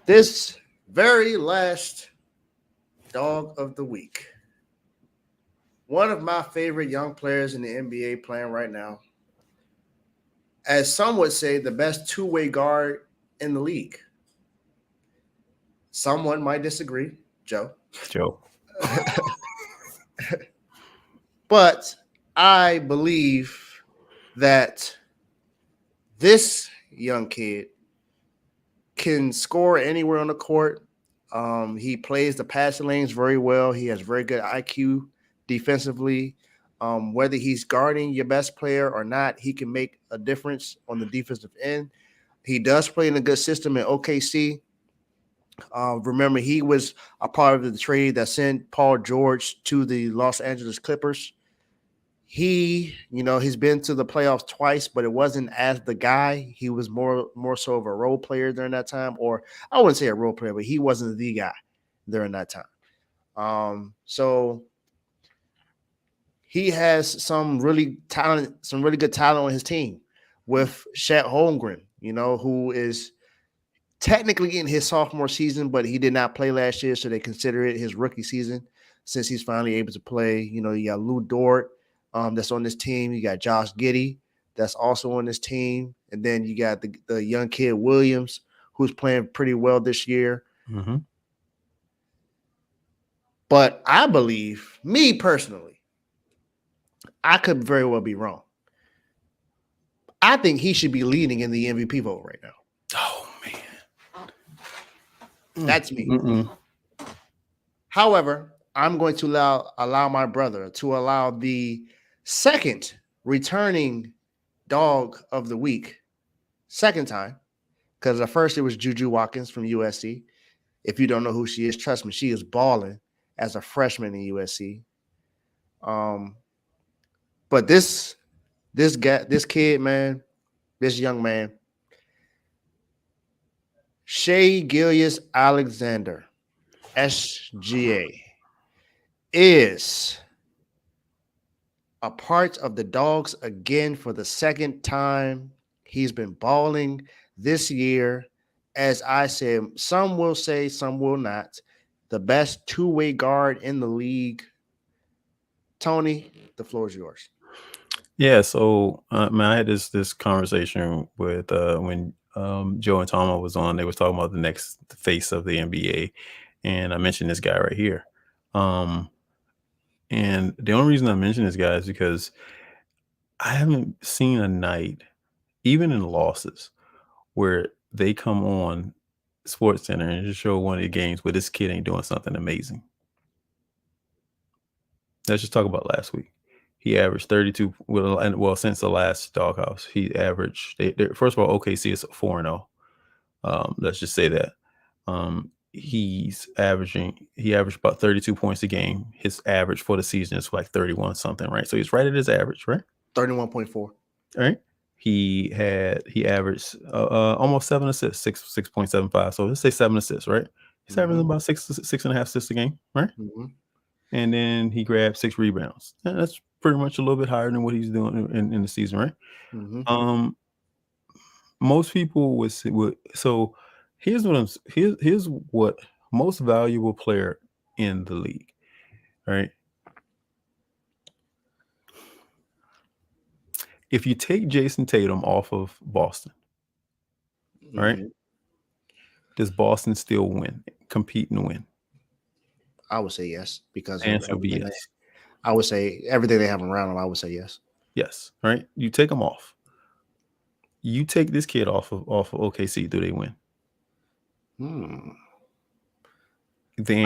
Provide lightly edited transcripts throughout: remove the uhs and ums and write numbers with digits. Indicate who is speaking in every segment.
Speaker 1: This very last dog of the week. One of my favorite young players in the NBA playing right now. As some would say, the best two-way guard in the league. Someone might disagree, Joe.
Speaker 2: Joe.
Speaker 1: But I believe that this young kid can score anywhere on the court. He plays the passing lanes very well. He has very good IQ defensively. Whether he's guarding your best player or not, he can make a difference on the defensive end. He does play in a good system in OKC. Remember, he was a part of the trade that sent Paul George to the Los Angeles Clippers. He's been to the playoffs twice, but it wasn't as the guy. He was more so of a role player during that time, or I wouldn't say a role player, but he wasn't the guy during that time. So he has some really good talent on his team with Chet Holmgren, who is technically in his sophomore season, but he did not play last year, so they consider it his rookie season since he's finally able to play. You got Lou Dort. That's on this team. You got Josh Giddey that's also on this team. And then you got the young kid Williams, who's playing pretty well this year.
Speaker 2: Mm-hmm.
Speaker 1: But I believe, me personally, I could very well be wrong. I think he should be leading in the MVP vote right now.
Speaker 2: Oh, man.
Speaker 1: That's me.
Speaker 2: Mm-mm.
Speaker 1: However, I'm going to allow my brother to allow the second returning dog of the week, second time, because at first it was Juju Watkins from USC. If you don't know who she is, trust me, she is balling as a freshman in USC. But this kid, man, this young man, Shai Gilgeous-Alexander, SGA, is a part of the Dogs again for the second time. He's been balling this year. As I said, some will say, some will not. The best two-way guard in the league. Tony, the floor is yours.
Speaker 2: Yeah, so I had this conversation with when Joe and Tomo was on. They was talking about the next face of the NBA, and I mentioned this guy right here. And the only reason I mention this guy is because I haven't seen a night, even in losses, where they come on Sports Center and just show one of the games where this kid ain't doing something amazing. Let's just talk about last week. He averaged 32. Well, since the last Doghouse, he averaged. First of all, OKC is 4-0. Let's just say that. He averaged about 32 points a game. His average for the season is like 31 something, right? So he's right at his average, right?
Speaker 1: 31.4.
Speaker 2: Right. He averaged almost 7 assists, 6.75. So let's say 7 assists, right? He's averaging about 6.5 assists a game, right?
Speaker 1: Mm-hmm.
Speaker 2: And then he grabbed 6 rebounds. That's pretty much a little bit higher than what he's doing in the season, right?
Speaker 1: Mm-hmm.
Speaker 2: Most people would. So here's what most valuable player in the league, right? If you take Jason Tatum off of Boston, right? Does Boston still compete and win?
Speaker 1: I would say yes, because
Speaker 2: the answer would be yes.
Speaker 1: I would say everything they have around them, I would say yes.
Speaker 2: Yes, right? You take them off. You take this kid off of OKC, do they win?
Speaker 1: I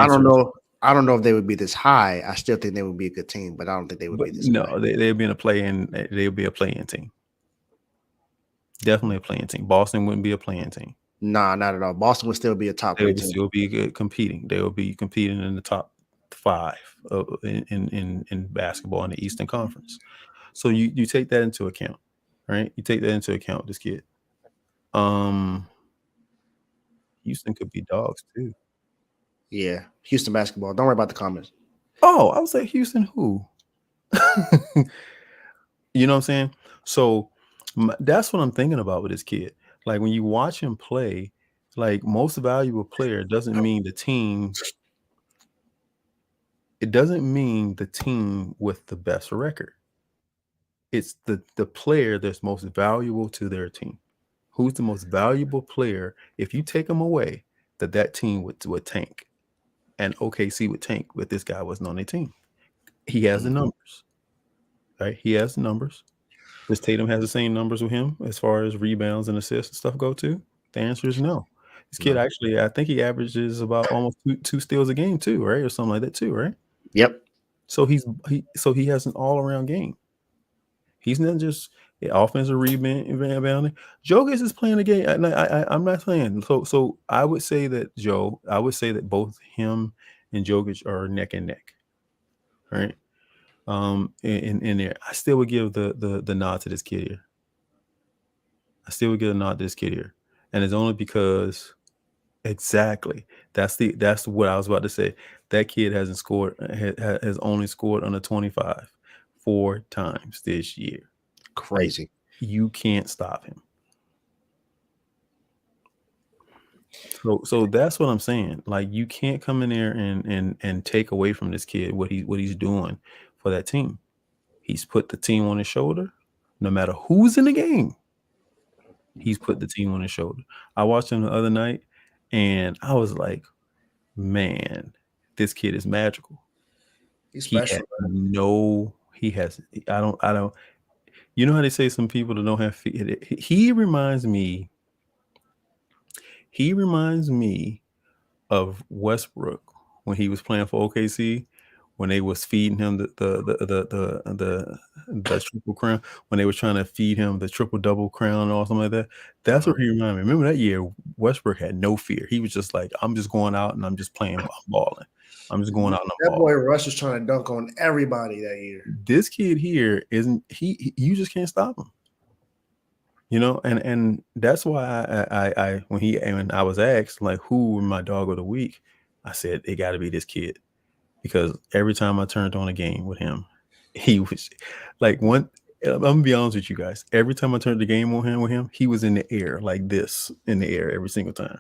Speaker 1: don't know. I don't know if they would be this high. I still think they would be a good team, but I don't think they would be this high.
Speaker 2: No, they'd be in a play-in. They'd be a play-in team. Definitely a play-in team. Boston wouldn't be a play-in team.
Speaker 1: Nah, not at all. Boston would still be a top 3 team.
Speaker 2: They would still be good competing. They would be competing in the top 5 in basketball in the Eastern Conference. So you take that into account, right? You take that into account, this kid. Houston could be dogs too.
Speaker 1: Yeah, Houston basketball. Don't worry about the comments.
Speaker 2: Oh, I was like, Houston who? You know what I'm saying? So that's what I'm thinking about with this kid. Like when you watch him play, Like most valuable player doesn't mean the team. It doesn't mean the team with the best record. It's the player that's most valuable to their team. Who's the most valuable player? If you take him away, that team would tank, and OKC would tank. But this guy wasn't on their team. He has the numbers, right? He has the numbers. Does Tatum has the same numbers with him as far as rebounds and assists and stuff go too? The answer is no. This kid
Speaker 1: No.
Speaker 2: actually, I think he averages about almost two steals a game too, right, or something like that too, right?
Speaker 1: Yep.
Speaker 2: So he has an all around game. He's not just offensive rebounding. Jokic is playing the game. I'm not saying so. I would say that I would say that both him and Jokic are neck and neck, right? In there, I still would give the nod to this kid here. I still would give a nod to this kid here, and it's only because exactly that's what I was about to say. That kid hasn't scored has only scored under 25 4 times this year.
Speaker 1: Crazy.
Speaker 2: You can't stop him. So that's what I'm saying. Like you can't come in there and take away from this kid what he's doing for that team. He's put the team on his shoulder, no matter who's in the game. He's put the team on his shoulder. I watched him the other night, and I was like, man, this kid is magical.
Speaker 1: He's
Speaker 2: He
Speaker 1: special.
Speaker 2: has. I don't. You know how they say some people that don't have feet. He reminds me. He reminds me of Westbrook when he was playing for OKC, when they was feeding him the triple crown, when they were trying to feed him the triple double crown or something like that. That's what he reminded me. Remember that year, Westbrook had no fear. He was just like, I'm just going out and I'm just playing, I'm balling. I'm just going out and I'm
Speaker 1: That
Speaker 2: balling.
Speaker 1: boy Russ was trying to dunk on everybody that year.
Speaker 2: This kid here isn't he you just can't stop him. You know, and that's why when I was asked like who were my dog of the week, I said it got to be this kid, because every time I turned on a game with him, he was like one. I'm gonna be honest with you guys. Every time I turned the game on him with him, he was in the air like this, in the air every single time.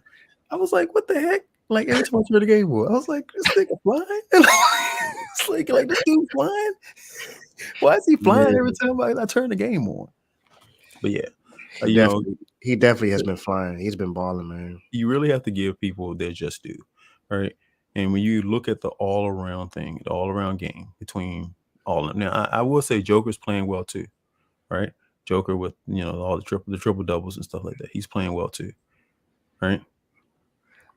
Speaker 2: I was like, what the heck? Like every time I turned the game on, I was like, this nigga flying. It's like this dude flying. Why is he flying every time I turn the game on? But yeah.
Speaker 1: He definitely has been flying. He's been balling, man.
Speaker 2: You really have to give people their just due, right? And when you look at the all-around thing, the all-around game between all of them. Now, I will say Joker's playing well too, right? Joker with all the triple doubles and stuff like that. He's playing well too, right?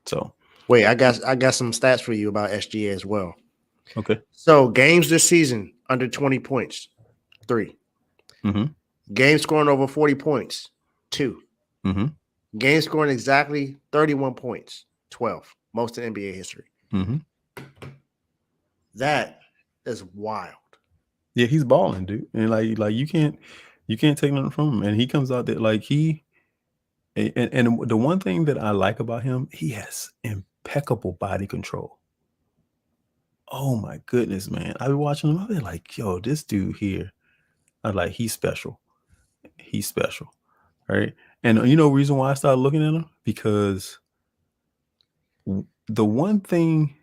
Speaker 2: So
Speaker 1: wait, I got some stats for you about SGA as well.
Speaker 2: Okay.
Speaker 1: So games this season under 20 points, 3.
Speaker 2: Mm-hmm.
Speaker 1: Games scoring over 40 points, 2.
Speaker 2: Mm-hmm.
Speaker 1: Games scoring exactly 31 points, 12. Most in NBA history.
Speaker 2: Mm-hmm.
Speaker 1: That is wild.
Speaker 2: Yeah, he's balling, dude. And like you can't take nothing from him. And he comes out there like and the one thing that I like about him, he has impeccable body control. Oh my goodness, man. I be watching him, I be like, yo, this dude here, I'm like, he's special. He's special. Right. And reason why I started looking at him? Because the one thing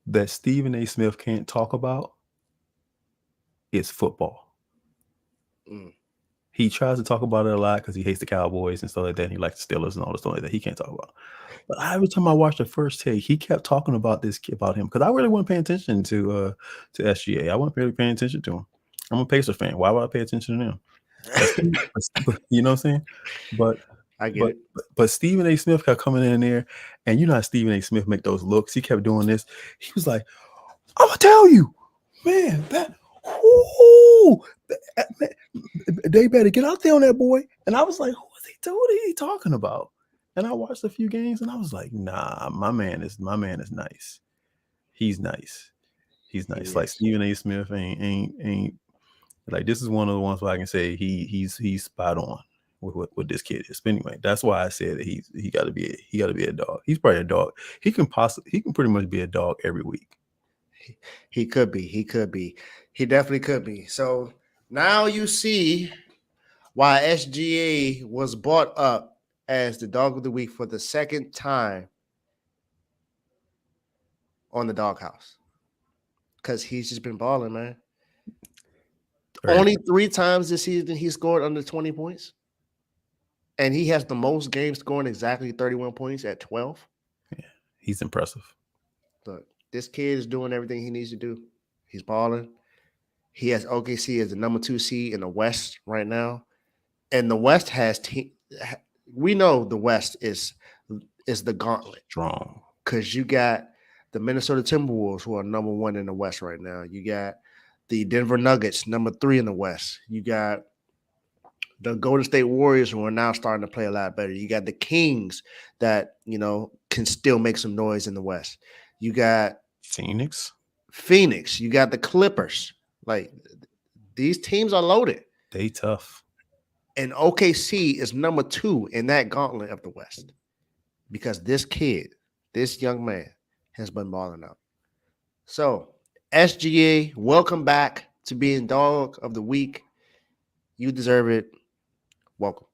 Speaker 2: that Stephen A. Smith can't talk about is football. He tries to talk about it a lot because he hates the Cowboys and stuff like that. And he likes the Steelers and all the stuff like that. He can't talk about. But every time I watched the first take, he kept talking about him, because I really wasn't paying attention to SGA. I wasn't really paying attention to him. I'm a Pacer fan. Why would I pay attention to them? You know what I'm saying? But
Speaker 1: I get it.
Speaker 2: But Stephen A. Smith kept coming in there, and you know how Stephen A. Smith make those looks. He kept doing this. He was like, "I'm gonna tell you, man, they better get out there on that boy." And I was like, what are he talking about? And I watched a few games, and I was like, nah, my man is nice. He's nice. He's nice. Like Stephen A. Smith ain't like, this is one of the ones where I can say he's spot on with what this kid is. But anyway, that's why I said that he got to be a dog. He's probably a dog. He can pretty much be a dog every week.
Speaker 1: He could be. He definitely could be. So now you see why SGA was brought up as the dog of the week for the second time on the doghouse because he's just been balling, man.
Speaker 2: Right.
Speaker 1: Only 3 times this season he scored under 20 points. And he has the most games scoring exactly 31 points at 12.
Speaker 2: Yeah, he's impressive.
Speaker 1: Look, this kid is doing everything he needs to do. He's balling. He has OKC as the number 2 seed in the West right now. And the West has we know the West is the gauntlet.
Speaker 2: Strong.
Speaker 1: Because you got the Minnesota Timberwolves, who are number 1 in the West right now. You got the Denver Nuggets, number 3 in the West. You got the Golden State Warriors, who are now starting to play a lot better. You got the Kings that, can still make some noise in the West. You got
Speaker 2: Phoenix.
Speaker 1: You got the Clippers. Like, these teams are loaded.
Speaker 2: They tough.
Speaker 1: And OKC is number 2 in that gauntlet of the West because this young man, has been balling out. So, SGA, welcome back to being Dog of the Week. You deserve it. Welcome.